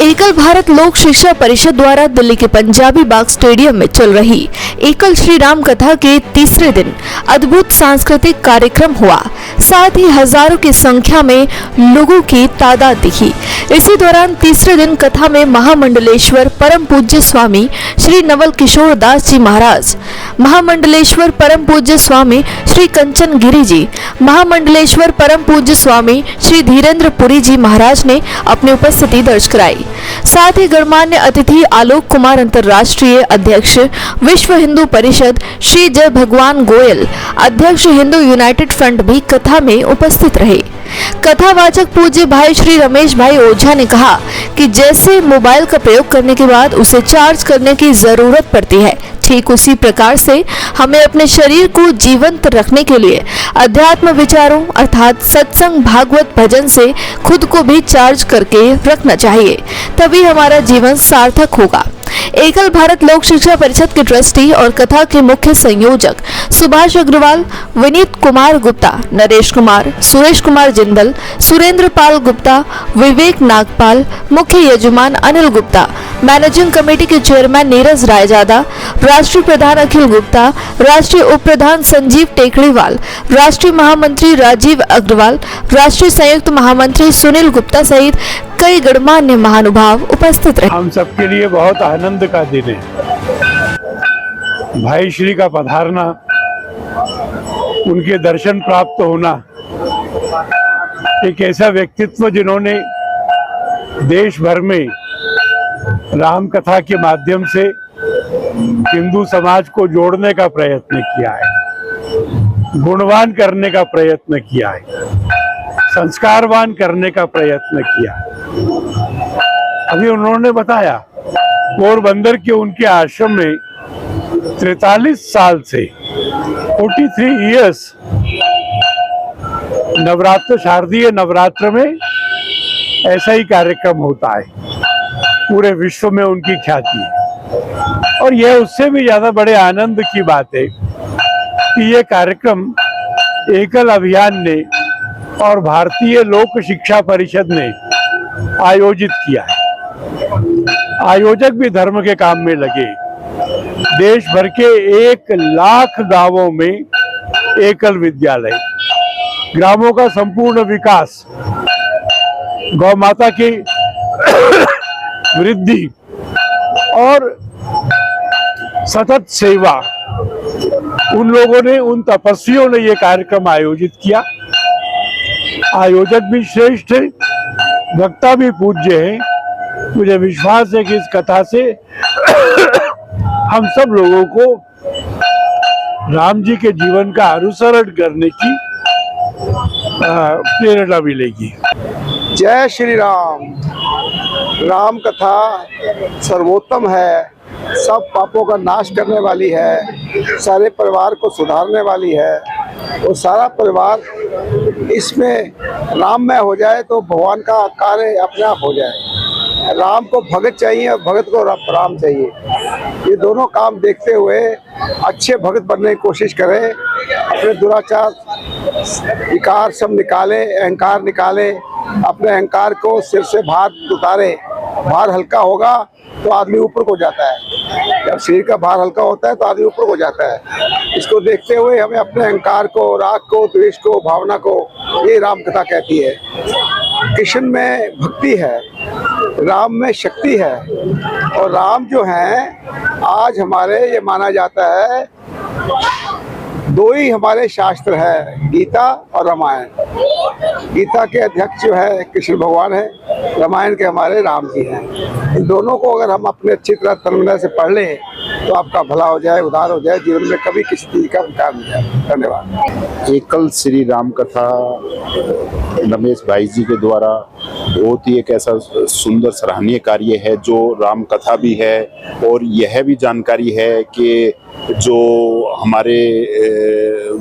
एकल भारत लोक शिक्षा परिषद द्वारा दिल्ली के पंजाबी बाग स्टेडियम में चल रही एकल श्री राम कथा के तीसरे दिन अद्भुत सांस्कृतिक कार्यक्रम हुआ। साथ ही हजारों की संख्या में लोगों की तादाद दिखी। इसी दौरान तीसरे दिन कथा में महामंडलेश्वर परम पूज्य स्वामी श्री नवल किशोर दास जी महाराज, महामंडलेश्वर परम पूज्य स्वामी श्री कंचन गिरी जी, महामंडलेश्वर परम पूज्य स्वामी श्री धीरेन्द्र पुरी जी महाराज ने अपनी उपस्थिति दर्ज कराई। साथ ही गणमान्य अतिथि आलोक कुमार अंतर्राष्ट्रीय अध्यक्ष विश्व हिंदू परिषद श्री जय भगवान गोयल, अध्यक्ष हिंदू यूनाइटेड फ्रंट भी कथा में उपस्थित रहे। कथावाचक पूज्य भाई श्री रमेश भाई ओझा ने कहा कि जैसे मोबाइल का प्रयोग करने के बाद उसे चार्ज करने की जरूरत पड़ती है, ठीक उसी प्रकार से हमें अपने शरीर को जीवंत रखने के लिए अध्यात्म विचारों अर्थात सत्संग भागवत भजन से खुद को भी चार्ज करके रखना चाहिए, तभी हमारा जीवन सार्थक होगा। एकल भारत लोक शिक्षा परिषद के ट्रस्टी और कथा के मुख्य संयोजक सुभाष अग्रवाल, विनीत कुमार गुप्ता, नरेश कुमार, सुरेश कुमार जिंदल, सुरेंद्र पाल गुप्ता, विवेक नागपाल, मुख्य यजमान अनिल गुप्ता, मैनेजिंग कमेटी के चेयरमैन नीरज रायजादा, राष्ट्रीय प्रधान अखिल गुप्ता, राष्ट्रीय उप प्रधान संजीव टेकड़ीवाल, राष्ट्रीय महामंत्री राजीव अग्रवाल, राष्ट्रीय संयुक्त महामंत्री सुनील गुप्ता सहित कई गणमान्य महानुभाव उपस्थित रहे। हम सबके लिए बहुत आनंद का दिन है। भाई श्री का पधारना, उनके दर्शन प्राप्त होना, एक ऐसा व्यक्तित्व जिन्होंने देश भर में राम कथा के माध्यम से हिंदू समाज को जोड़ने का प्रयत्न किया है, गुणवान करने का प्रयत्न किया है, संस्कारवान करने का प्रयत्न किया है। अभी उन्होंने बताया पोरबंदर के उनके आश्रम में 43 साल से 43 इयर्स नवरात्र, शारदीय नवरात्र में ऐसा ही कार्यक्रम होता है। पूरे विश्व में उनकी ख्याति है और यह उससे भी ज्यादा बड़े आनंद की बात है कि यह कार्यक्रम एकल अभियान ने और भारतीय लोक शिक्षा परिषद ने आयोजित किया है। आयोजक भी धर्म के काम में लगे। देश भर के 1 लाख गांवों में एकल विद्यालय, ग्रामों का संपूर्ण विकास, गौ माता की वृद्धि और सतत सेवा, उन लोगों ने, उन तपस्वियों ने यह कार्यक्रम आयोजित किया। आयोजक भी श्रेष्ठ है, वक्ता भी पूज्य है। मुझे विश्वास है कि इस कथा से हम सब लोगों को राम जी के जीवन का अनुसरण करने की प्रेरणा मिलेगी। जय श्री राम। राम कथा सर्वोत्तम है, सब पापों का नाश करने वाली है, सारे परिवार को सुधारने वाली है और सारा परिवार इसमें राममय हो जाए तो भगवान का कार्य अपने आप हो जाए। राम को भगत चाहिए और भगत को राम चाहिए। ये दोनों काम देखते हुए अच्छे भगत बनने की कोशिश करें, अपने दुराचार विकार सब निकाले, अहंकार निकाले, अपने अहंकार को सिर से भार उतारे। भार हल्का होगा तो आदमी ऊपर को जाता है, जब शरीर का भार हल्का होता है तो आदमी ऊपर को जाता है। इसको देखते हुए हमें अपने अहंकार को, राग को, द्वेष को, भावना को, ये राम कथा कहती है। कृष्ण में भक्ति है, राम में शक्ति है और राम जो हैं आज हमारे ये माना जाता है 2 ही हमारे शास्त्र है, गीता और रामायण। गीता के अध्यक्ष जो है कृष्ण भगवान है, रामायण के हमारे राम जी हैं। इन दोनों को अगर हम अपने अच्छी तरह तन्मय से पढ़ लें तो आपका भला हो जाए, उद्धार हो जाए, जीवन में कभी किसी चीज का विकार नहीं जाए। धन्यवाद। एकल श्री राम कथा रमेश भाई जी के द्वारा बहुत ही एक ऐसा सुंदर सराहनीय कार्य है जो राम कथा भी है और यह भी जानकारी है कि जो हमारे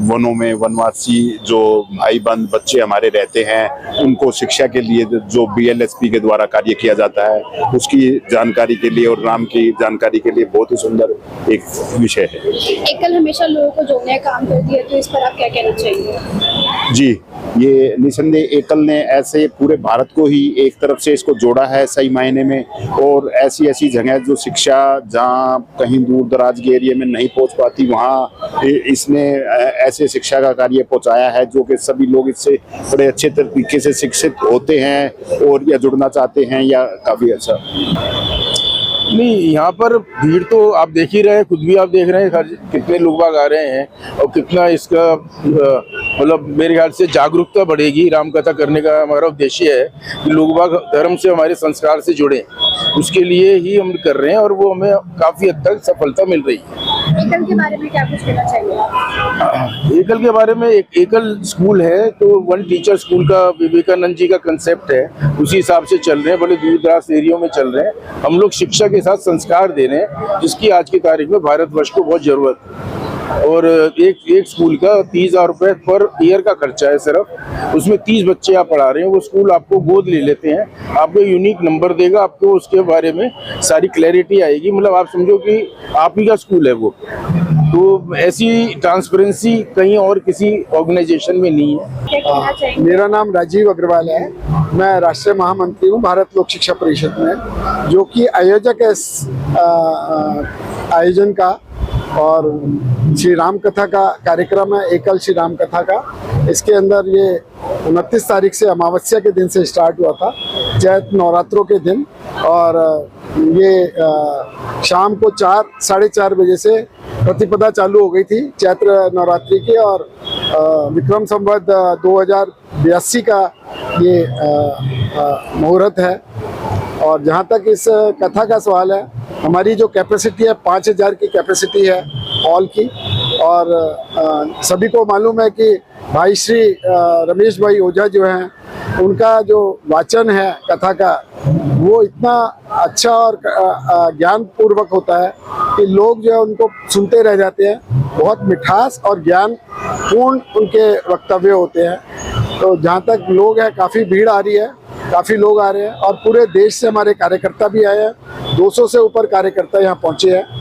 वनों में वनवासी जो भाई बंद बच्चे हमारे रहते हैं उनको शिक्षा के लिए जो BLSP के द्वारा कार्य किया जाता है उसकी जानकारी के लिए और राम की जानकारी के लिए बहुत ही सुंदर एक विषय है। एकल हमेशा लोगों को जोड़ने का काम करती है, तो इस पर आप क्या कहना चाहिए? जी, ये निसंदेह एकल ने ऐसे पूरे भारत को ही एक तरफ से इसको जोड़ा है सही मायने में, और ऐसी ऐसी जगह जो शिक्षा जहाँ कहीं दूर दराज के एरिया में नहीं पहुंच पाती वहाँ इसने ऐसे शिक्षा का कार्य पहुंचाया है जो कि सभी लोग इससे बड़े अच्छे तरीके से शिक्षित होते हैं और या जुड़ना चाहते हैं या काफ़ी अच्छा। नहीं, यहाँ पर भीड़ तो आप देख ही रहे हैं, खुद भी आप देख रहे हैं हर कितने लोग बाग आ रहे हैं और कितना इसका मतलब मेरे ख्याल से जागरूकता बढ़ेगी। राम कथा करने का हमारा उद्देश्य है कि लोग बाग धर्म से हमारे संस्कार से जुड़े, उसके लिए ही हम कर रहे हैं और वो हमें काफ़ी हद तक सफलता मिल रही है। एकल के बारे में क्या कुछ कहना चाहिए? एकल के बारे में एक एकल स्कूल है तो वन टीचर स्कूल का विवेकानंद जी का कंसेप्ट है, उसी हिसाब से चल रहे हैं। बड़े दूर दराज एरियो में चल रहे हैं। हम लोग शिक्षा के साथ संस्कार दे रहे हैं जिसकी आज की तारीख में भारतवर्ष को बहुत जरूरत है। और एक स्कूल का 30,000 रुपये पर ईयर का खर्चा है सिर्फ, उसमें 30 बच्चे आप पढ़ा रहे हैं। वो स्कूल आपको गोद ले लेते हैं, आपको यूनिक नंबर देगा, आपको उसके बारे में सारी क्लैरिटी आएगी। मतलब आप समझो कि आप ही का स्कूल है वो। तो ऐसी ट्रांसपेरेंसी कहीं और किसी ऑर्गेनाइजेशन में नहीं है। क्या कहना चाहिए? मेरा नाम राजीव अग्रवाल है, मैं राष्ट्रीय महामंत्री हूँ भारत लोक शिक्षा परिषद में, जो कि आयोजक है इस आयोजन का। और श्री राम कथा का कार्यक्रम है, एकल श्री राम कथा का। इसके अंदर ये 29 तारीख से अमावस्या के दिन से स्टार्ट हुआ था, चैत नवरात्रों के दिन। और ये शाम को 4-4:30 बजे से प्रतिपदा चालू हो गई थी चैत्र नवरात्रि की। और विक्रम संवत 2082 का ये मुहूर्त है। और जहाँ तक इस कथा का सवाल है, हमारी जो कैपेसिटी है 5,000 की कैपेसिटी है हॉल की। और सभी को मालूम है कि भाई श्री रमेश भाई ओझा जो हैं, उनका जो वाचन है कथा का वो इतना अच्छा और ज्ञान पूर्वक होता है कि लोग जो है उनको सुनते रह जाते हैं। बहुत मिठास और ज्ञान पूर्ण उनके वक्तव्य होते हैं। तो जहाँ तक लोग हैं, काफ़ी भीड़ आ रही है, काफ़ी लोग आ रहे हैं और पूरे देश से हमारे कार्यकर्ता भी आए हैं। 200 से ऊपर कार्यकर्ता यहाँ पहुँचे हैं।